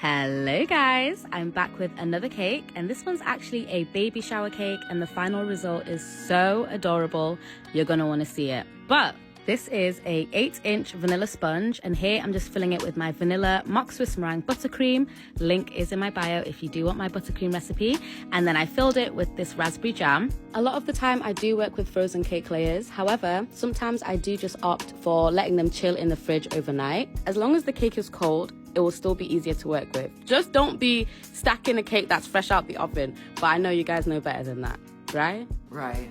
Hello guys, I'm back with another cake, and this one's actually a baby shower cake, and the final result is so adorable. You're gonna want to see it. But this is a 8-inch vanilla sponge, and here I'm just filling it with my vanilla mock Swiss meringue buttercream. Link is in my bio if you do want my buttercream recipe. And then I filled it with this raspberry jam. A lot of the time I do work with frozen cake layers. However, sometimes I do just opt for letting them chill in the fridge overnight. As long as the cake is cold, it will still be easier to work with. Just don't be stacking a cake that's fresh out the oven. But I know you guys know better than that, right? Right.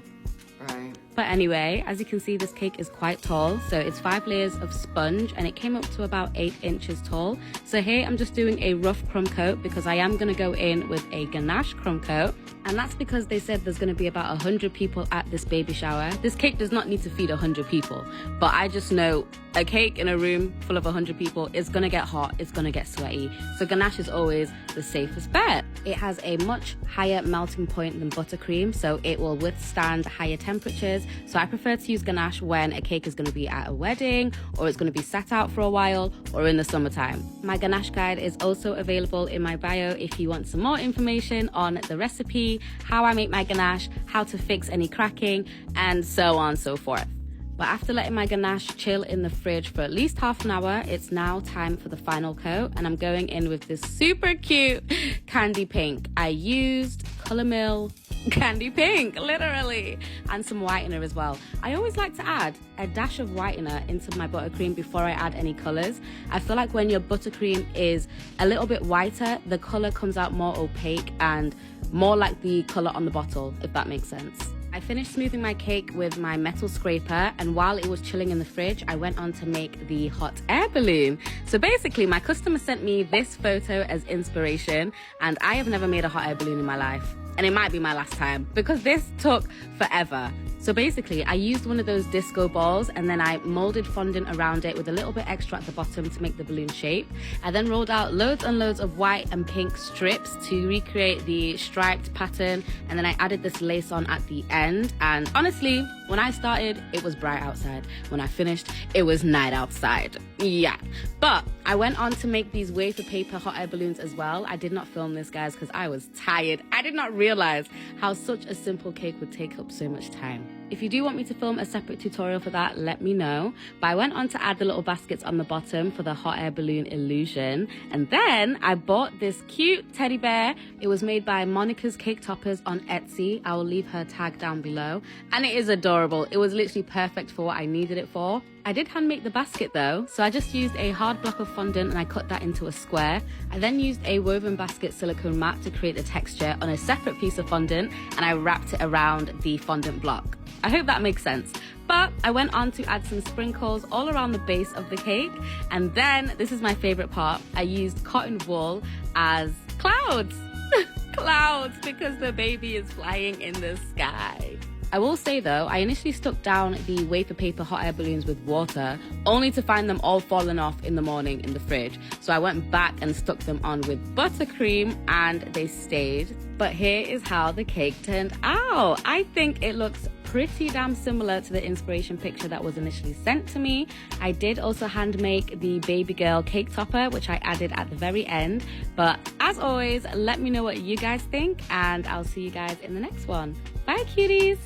But anyway, as you can see, this cake is quite tall. So it's 5 layers of sponge, and it came up to about 8 inches tall. So here I'm just doing a rough crumb coat because I am gonna go in with a ganache crumb coat. And that's because they said there's gonna be about 100 people at this baby shower. This cake does not need to feed 100 people, but I just know a cake in a room full of 100 people is gonna get hot, it's gonna get sweaty. So ganache is always the safest bet. It has a much higher melting point than buttercream, so it will withstand higher temperatures. So I prefer to use ganache when a cake is gonna be at a wedding, or it's gonna be sat out for a while, or in the summertime. My ganache guide is also available in my bio if you want some more information on the recipe, how I make my ganache, how to fix any cracking, and so on and so forth. But after letting my ganache chill in the fridge for at least half an hour, it's now time for the final coat, and I'm going in with this super cute candy pink. I used Colour Mill candy pink, literally, and some whitener as well. I always like to add a dash of whitener into my buttercream before I add any colours. I feel like when your buttercream is a little bit whiter, the colour comes out more opaque and more like the colour on the bottle, if that makes sense. I finished smoothing my cake with my metal scraper, and while it was chilling in the fridge, I went on to make the hot air balloon. So basically, my customer sent me this photo as inspiration, and I have never made a hot air balloon in my life. And it might be my last time because this took forever. So basically, I used one of those disco balls, and then I molded fondant around it with a little bit extra at the bottom to make the balloon shape. I then rolled out loads and loads of white and pink strips to recreate the striped pattern, and then I added this lace on at the end. And honestly, when I started, it was bright outside. When I finished, it was night outside. Yeah. But I went on to make these wafer paper hot air balloons as well. I did not film this, guys, because I was tired. I did not realize how such a simple cake would take up so much time. If you do want me to film a separate tutorial for that, let me know. But I went on to add the little baskets on the bottom for the hot air balloon illusion. And then I bought this cute teddy bear. It was made by MonicasCAKETOPPERS on Etsy. I will leave her tag down below. And it is adorable. It was literally perfect for what I needed it for. I did hand make the basket though, so I just used a hard block of fondant and I cut that into a square. I then used a woven basket silicone mat to create the texture on a separate piece of fondant, and I wrapped it around the fondant block. I hope that makes sense. But I went on to add some sprinkles all around the base of the cake, and then, this is my favorite part, I used cotton wool as clouds. Clouds, because the baby is flying in the sky. I will say though, I initially stuck down the wafer paper hot air balloons with water, only to find them all falling off in the morning in the fridge. So I went back and stuck them on with buttercream, and they stayed. But here is how the cake turned out. I think it looks pretty damn similar to the inspiration picture that was initially sent to me. I did also hand make the baby girl cake topper, which I added at the very end. But as always, let me know what you guys think, and I'll see you guys in the next one. Bye cuties!